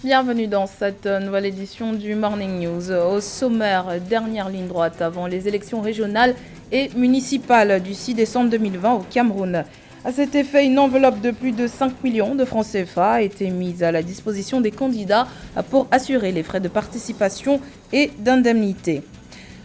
Bienvenue dans cette nouvelle édition du Morning News. Au sommaire, dernière ligne droite avant les élections régionales et municipales du 6 décembre 2020 au Cameroun. À cet effet, une enveloppe de plus de 5 millions de francs CFA a été mise à la disposition des candidats pour assurer les frais de participation et d'indemnité.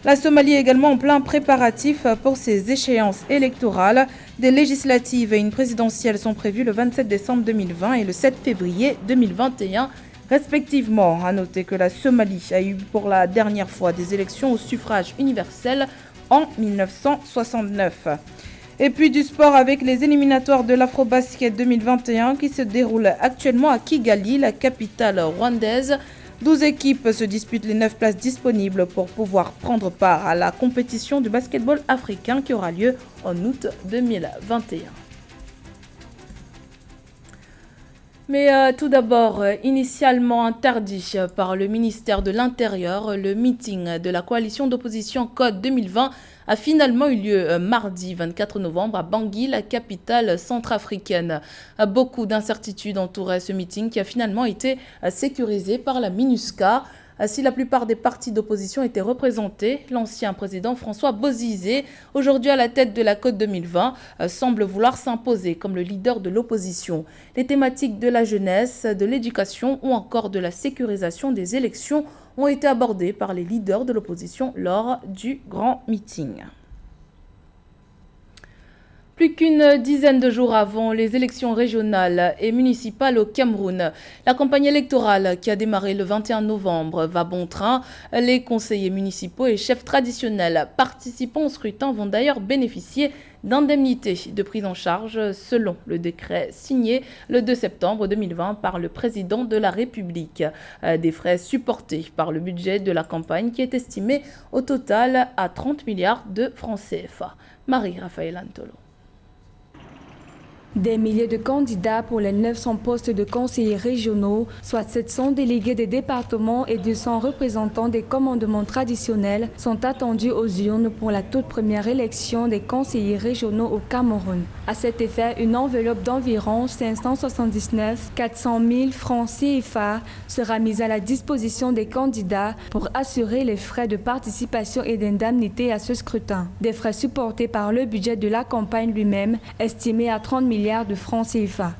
La Somalie est également en plein préparatif pour ses échéances électorales. Des législatives et une présidentielle sont prévues le 27 décembre 2020 et le 7 février 2021. Respectivement, à noter que la Somalie a eu pour la dernière fois des élections au suffrage universel en 1969. Et puis du sport avec les éliminatoires de l'Afrobasket 2021 qui se déroulent actuellement à Kigali, la capitale rwandaise. 12 équipes se disputent les 9 places disponibles pour pouvoir prendre part à la compétition du basketball africain qui aura lieu en août 2021. Mais tout d'abord, initialement interdit par le ministère de l'Intérieur, le meeting de la coalition d'opposition Code 2020 a finalement eu lieu mardi 24 novembre à Bangui, la capitale centrafricaine. Beaucoup d'incertitudes entouraient ce meeting qui a finalement été sécurisé par la MINUSCA. Si la plupart des partis d'opposition étaient représentés, l'ancien président François Bozizé, aujourd'hui à la tête de la Côte 2020, semble vouloir s'imposer comme le leader de l'opposition. Les thématiques de la jeunesse, de l'éducation ou encore de la sécurisation des élections ont été abordées par les leaders de l'opposition lors du grand meeting. Plus qu'une dizaine de jours avant les élections régionales et municipales au Cameroun, la campagne électorale qui a démarré le 21 novembre va bon train. Les conseillers municipaux et chefs traditionnels participant au scrutin vont d'ailleurs bénéficier d'indemnités de prise en charge selon le décret signé le 2 septembre 2020 par le président de la République. Des frais supportés par le budget de la campagne qui est estimé au total à 30 milliards de francs CFA. Marie-Raphaël Antolo. Des milliers de candidats pour les 900 postes de conseillers régionaux, soit 700 délégués des départements et 200 représentants des commandements traditionnels, sont attendus aux urnes pour la toute première élection des conseillers régionaux au Cameroun. À cet effet, une enveloppe d'environ 579 400 000 francs CFA sera mise à la disposition des candidats pour assurer les frais de participation et d'indemnité à ce scrutin. Des frais supportés par le budget de la campagne lui-même, estimé à 30 milliards de francs CFA.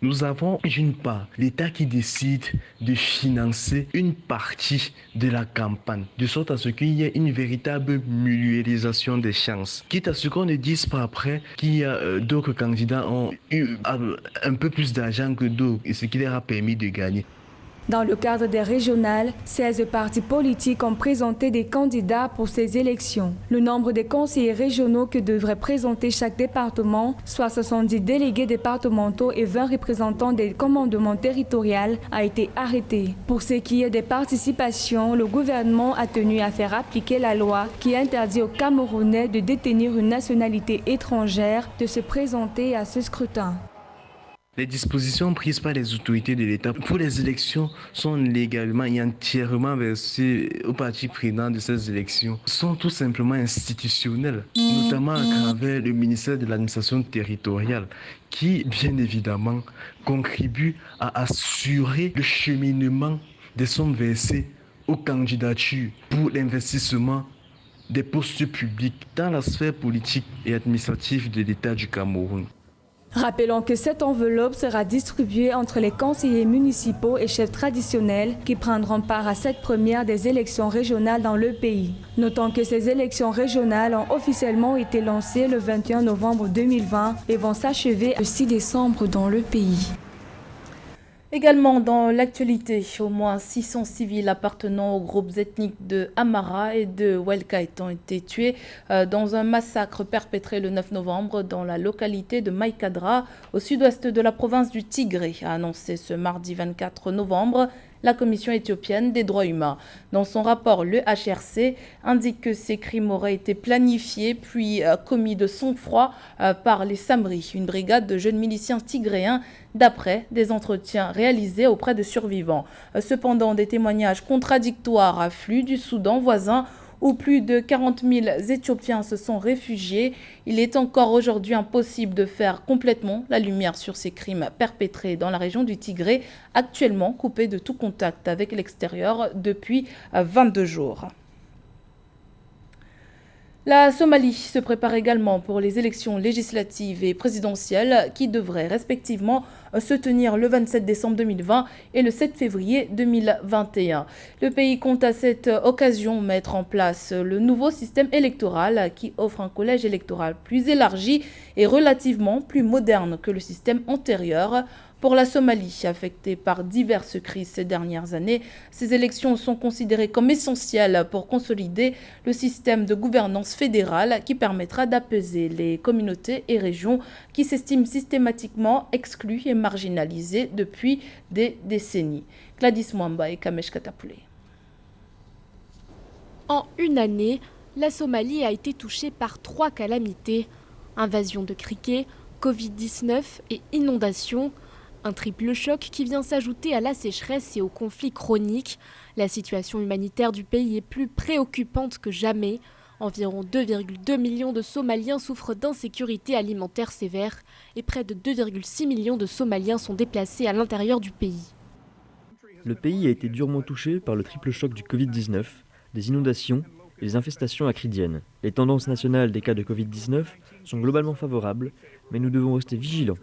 Nous avons d'une part l'État qui décide de financer une partie de la campagne, de sorte à ce qu'il y ait une véritable mutualisation des chances. Quitte à ce qu'on ne dise pas après qu'il y a d'autres candidats ont eu un peu plus d'argent que d'autres, et ce qui leur a permis de gagner. Dans le cadre des régionales, 16 partis politiques ont présenté des candidats pour ces élections. Le nombre des conseillers régionaux que devrait présenter chaque département, soit 70 délégués départementaux et 20 représentants des commandements territoriaux, a été arrêté. Pour ce qui est des participations, le gouvernement a tenu à faire appliquer la loi qui interdit aux Camerounais de détenir une nationalité étrangère de se présenter à ce scrutin. Les dispositions prises par les autorités de l'État pour les élections sont légalement et entièrement versées au parti prenant de ces élections, sont tout simplement institutionnelles, notamment à travers le ministère de l'administration territoriale, qui bien évidemment contribue à assurer le cheminement des sommes versées aux candidatures pour l'investissement des postes publics dans la sphère politique et administrative de l'État du Cameroun. Rappelons que cette enveloppe sera distribuée entre les conseillers municipaux et chefs traditionnels qui prendront part à cette première des élections régionales dans le pays. Notons que ces élections régionales ont officiellement été lancées le 21 novembre 2020 et vont s'achever le 6 décembre dans le pays. Également dans l'actualité, au moins 600 civils appartenant aux groupes ethniques de Amara et de Welkait ont été tués dans un massacre perpétré le 9 novembre dans la localité de Maïkadra, au sud-ouest de la province du Tigré, a annoncé ce mardi 24 novembre la Commission éthiopienne des droits humains. Dans son rapport, le HRC indique que ces crimes auraient été planifiés puis commis de sang-froid par les Samris, une brigade de jeunes miliciens tigréens, d'après des entretiens réalisés auprès de survivants. Cependant, des témoignages contradictoires affluent du Soudan voisin où plus de 40 000 Éthiopiens se sont réfugiés. Il est encore aujourd'hui impossible de faire complètement la lumière sur ces crimes perpétrés dans la région du Tigré, actuellement coupée de tout contact avec l'extérieur depuis 22 jours. La Somalie se prépare également pour les élections législatives et présidentielles qui devraient respectivement se tenir le 27 décembre 2020 et le 7 février 2021. Le pays compte à cette occasion mettre en place le nouveau système électoral qui offre un collège électoral plus élargi et relativement plus moderne que le système antérieur. Pour la Somalie, affectée par diverses crises ces dernières années, ces élections sont considérées comme essentielles pour consolider le système de gouvernance fédérale qui permettra d'apaiser les communautés et régions qui s'estiment systématiquement exclues et marginalisées depuis des décennies. Gladys Mwamba et Kamesh Katapoulé. En une année, la Somalie a été touchée par 3 calamités. Invasion de criquets, Covid-19 et inondations. Un triple choc qui vient s'ajouter à la sécheresse et aux conflits chroniques. La situation humanitaire du pays est plus préoccupante que jamais. Environ 2,2 millions de Somaliens souffrent d'insécurité alimentaire sévère et près de 2,6 millions de Somaliens sont déplacés à l'intérieur du pays. Le pays a été durement touché par le triple choc du Covid-19, des inondations et des infestations acridiennes. Les tendances nationales des cas de Covid-19 sont globalement favorables, mais nous devons rester vigilants.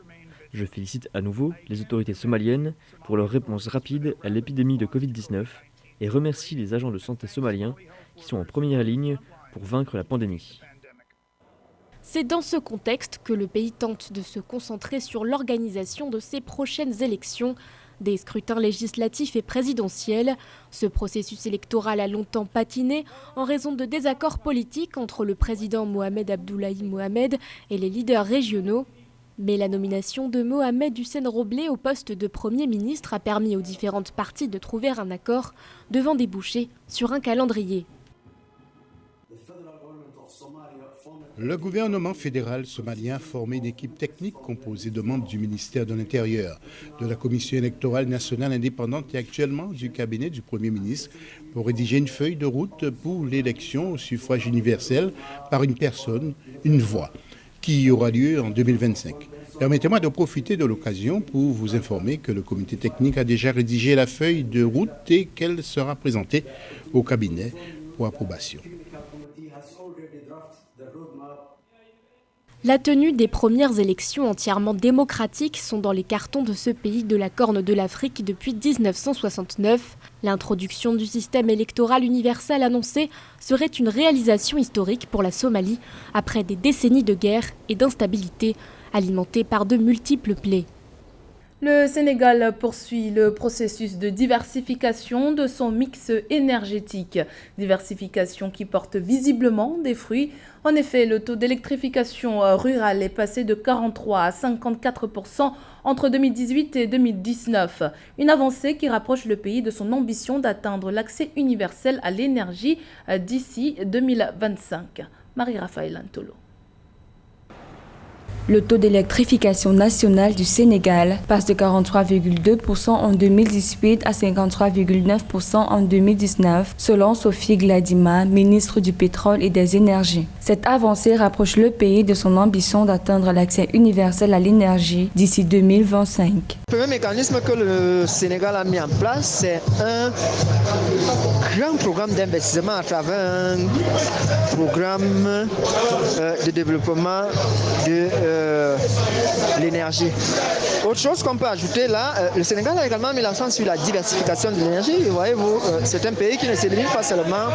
Je félicite à nouveau les autorités somaliennes pour leur réponse rapide à l'épidémie de Covid-19 et remercie les agents de santé somaliens qui sont en première ligne pour vaincre la pandémie. C'est dans ce contexte que le pays tente de se concentrer sur l'organisation de ses prochaines élections, des scrutins législatifs et présidentiels. Ce processus électoral a longtemps patiné en raison de désaccords politiques entre le président Mohamed Abdullahi Mohamed et les leaders régionaux. Mais la nomination de Mohamed Hussein Roble au poste de Premier ministre a permis aux différentes parties de trouver un accord devant déboucher sur un calendrier. Le gouvernement fédéral somalien a formé une équipe technique composée de membres du ministère de l'Intérieur, de la Commission électorale nationale indépendante et actuellement du cabinet du Premier ministre pour rédiger une feuille de route pour l'élection au suffrage universel par une personne, une voix, qui aura lieu en 2025. Permettez-moi de profiter de l'occasion pour vous informer que le comité technique a déjà rédigé la feuille de route et qu'elle sera présentée au cabinet pour approbation. La tenue des premières élections entièrement démocratiques sont dans les cartons de ce pays de la Corne de l'Afrique depuis 1969. L'introduction du système électoral universel annoncé serait une réalisation historique pour la Somalie après des décennies de guerre et d'instabilité alimentées par de multiples plaies. Le Sénégal poursuit le processus de diversification de son mix énergétique. Diversification qui porte visiblement des fruits. En effet, le taux d'électrification rurale est passé de 43 à 54% entre 2018 et 2019. Une avancée qui rapproche le pays de son ambition d'atteindre l'accès universel à l'énergie d'ici 2025. Marie-Raphaël Antolo. Le taux d'électrification nationale du Sénégal passe de 43,2% en 2018 à 53,9% en 2019, selon Sophie Gladima, ministre du Pétrole et des Énergies. Cette avancée rapproche le pays de son ambition d'atteindre l'accès universel à l'énergie d'ici 2025. Le premier mécanisme que le Sénégal a mis en place, c'est un grand programme d'investissement à travers un programme de développement de l'énergie. Autre chose qu'on peut ajouter là, le Sénégal a également mis l'accent sur la diversification de l'énergie. Voyez-vous, c'est un pays qui ne se limite pas seulement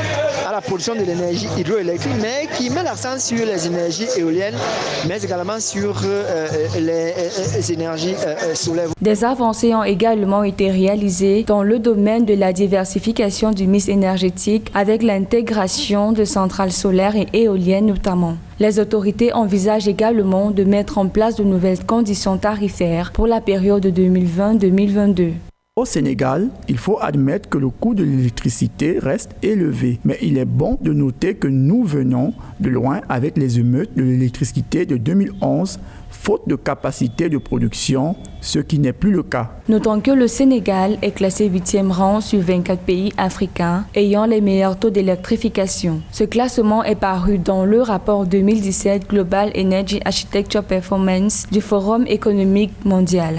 à la production de l'énergie hydroélectrique, mais qui met l'accent sur les énergies éoliennes, mais également sur les énergies solaires. Des avancées ont également été réalisées dans le domaine de la diversification du mix énergétique avec l'intégration de centrales solaires et éoliennes notamment. Les autorités envisagent également de mettre en place de nouvelles conditions tarifaires pour la période 2020-2022. Au Sénégal, il faut admettre que le coût de l'électricité reste élevé, mais il est bon de noter que nous venons de loin avec les émeutes de l'électricité de 2011, faute de capacité de production, ce qui n'est plus le cas. Notons que le Sénégal est classé 8e rang sur 24 pays africains ayant les meilleurs taux d'électrification. Ce classement est paru dans le rapport 2017 Global Energy Architecture Performance du Forum économique mondial.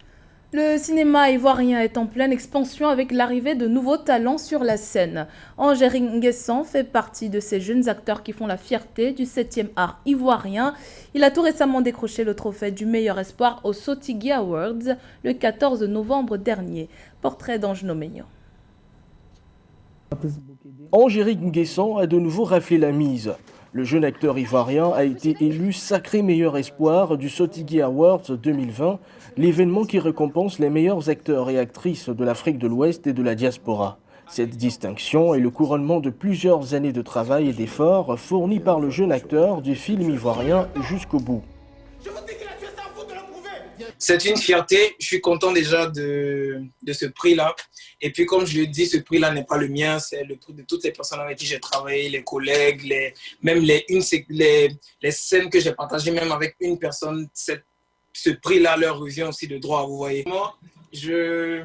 Le cinéma ivoirien est en pleine expansion avec l'arrivée de nouveaux talents sur la scène. Angérie Nguessan fait partie de ces jeunes acteurs qui font la fierté du 7e art ivoirien. Il a tout récemment décroché le trophée du meilleur espoir aux Sotigui Awards le 14 novembre dernier. Portrait d'Ange Nomeyo. Angérie Nguessan a de nouveau raflé la mise. Le jeune acteur ivoirien a été élu sacré meilleur espoir du Sotigui Awards 2020, l'événement qui récompense les meilleurs acteurs et actrices de l'Afrique de l'Ouest et de la diaspora. Cette distinction est le couronnement de plusieurs années de travail et d'efforts fournis par le jeune acteur du film ivoirien jusqu'au bout. C'est une fierté, je suis content déjà de ce prix-là. Et puis comme je le dis, ce prix-là n'est pas le mien, c'est le prix de toutes les personnes avec qui j'ai travaillé, les collègues, même les scènes que j'ai partagées, même avec une personne, ce prix-là leur revient aussi de droit, vous voyez. Moi, je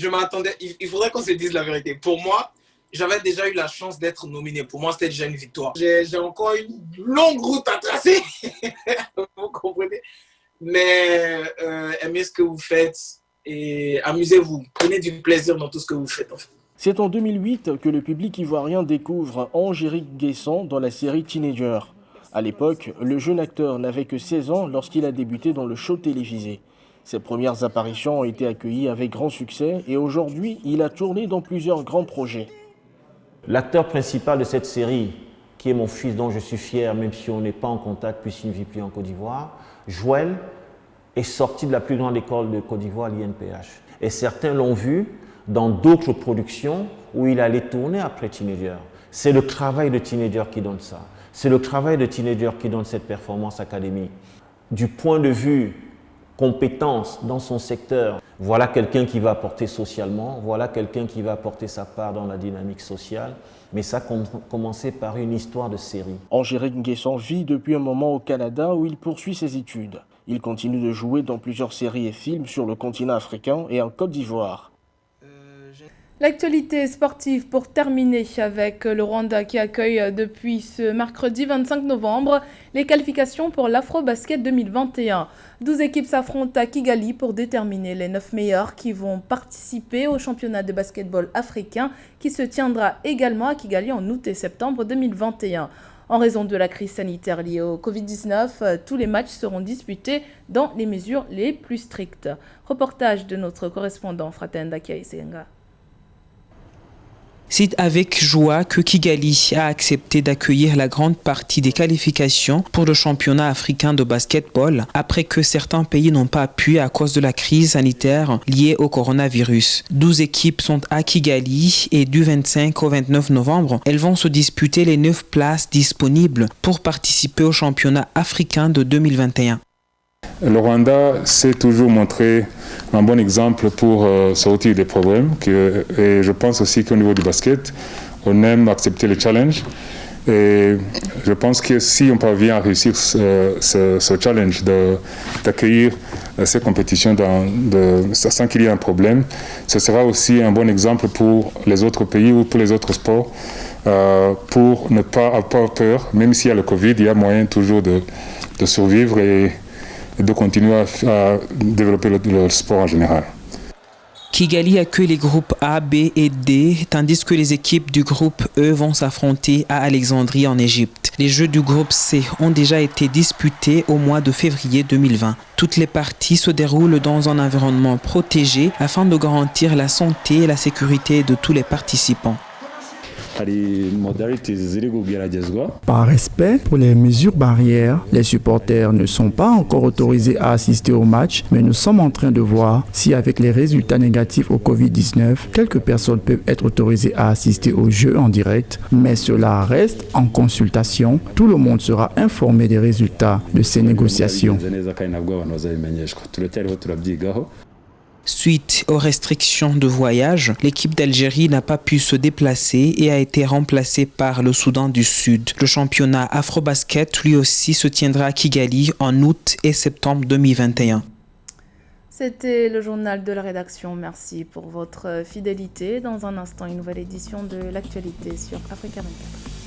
m'attendais, il faudrait qu'on se dise la vérité. Pour moi, j'avais déjà eu la chance d'être nominé. Pour moi, c'était déjà une victoire. J'ai encore une longue route à tracer, vous comprenez. Mais aimez ce que vous faites et amusez-vous. Prenez du plaisir dans tout ce que vous faites. En fait. C'est en 2008 que le public ivoirien découvre Angérie Nguessan dans la série Teenager. À l'époque, le jeune acteur n'avait que 16 ans lorsqu'il a débuté dans le show télévisé. Ses premières apparitions ont été accueillies avec grand succès et aujourd'hui, il a tourné dans plusieurs grands projets. L'acteur principal de cette série, qui est mon fils dont je suis fier, même si on n'est pas en contact puisqu'il ne vit plus en Côte d'Ivoire, Joël, est sorti de la plus grande école de Côte d'Ivoire, l'INPH. Et certains l'ont vu dans d'autres productions où il allait tourner après Teenager. C'est le travail de Teenager qui donne ça. C'est le travail de Teenager qui donne cette performance académique. Du point de vue compétence dans son secteur, voilà quelqu'un qui va apporter socialement, voilà quelqu'un qui va apporter sa part dans la dynamique sociale. Mais ça a commencé par une histoire de série. Angérie Nguessan vit depuis un moment au Canada où il poursuit ses études. Il continue de jouer dans plusieurs séries et films sur le continent africain et en Côte d'Ivoire. L'actualité sportive pour terminer avec le Rwanda qui accueille depuis ce mercredi 25 novembre les qualifications pour l'Afro-Basket 2021. 12 équipes s'affrontent à Kigali pour déterminer les 9 meilleurs qui vont participer au championnat de basketball africain qui se tiendra également à Kigali en août et septembre 2021. En raison de la crise sanitaire liée au Covid-19, tous les matchs seront disputés dans les mesures les plus strictes. Reportage de notre correspondant Fratenda Kiaisenga. C'est avec joie que Kigali a accepté d'accueillir la grande partie des qualifications pour le championnat africain de basketball après que certains pays n'ont pas pu à cause de la crise sanitaire liée au coronavirus. 12 équipes sont à Kigali et du 25 au 29 novembre, elles vont se disputer les 9 places disponibles pour participer au championnat africain de 2021. Le Rwanda s'est toujours montré un bon exemple pour sortir des problèmes. Et je pense aussi qu'au niveau du basket, on aime accepter les challenges. Et je pense que si on parvient à réussir ce challenge d'accueillir ces compétitions sans qu'il y ait un problème, ce sera aussi un bon exemple pour les autres pays ou pour les autres sports pour ne pas avoir peur. Même s'il y a le Covid, il y a moyen toujours de survivre et de continuer à développer le sport en général. Kigali accueille les groupes A, B et D, tandis que les équipes du groupe E vont s'affronter à Alexandrie en Égypte. Les jeux du groupe C ont déjà été disputés au mois de février 2020. Toutes les parties se déroulent dans un environnement protégé afin de garantir la santé et la sécurité de tous les participants. Par respect pour les mesures barrières, les supporters ne sont pas encore autorisés à assister au match, mais nous sommes en train de voir si avec les résultats négatifs au Covid-19, quelques personnes peuvent être autorisées à assister au jeu en direct, mais cela reste en consultation. Tout le monde sera informé des résultats de ces négociations. Suite aux restrictions de voyage, l'équipe d'Algérie n'a pas pu se déplacer et a été remplacée par le Soudan du Sud. Le championnat Afrobasket, lui aussi, se tiendra à Kigali en août et septembre 2021. C'était le journal de la rédaction. Merci pour votre fidélité. Dans un instant, une nouvelle édition de l'actualité sur Africa 24.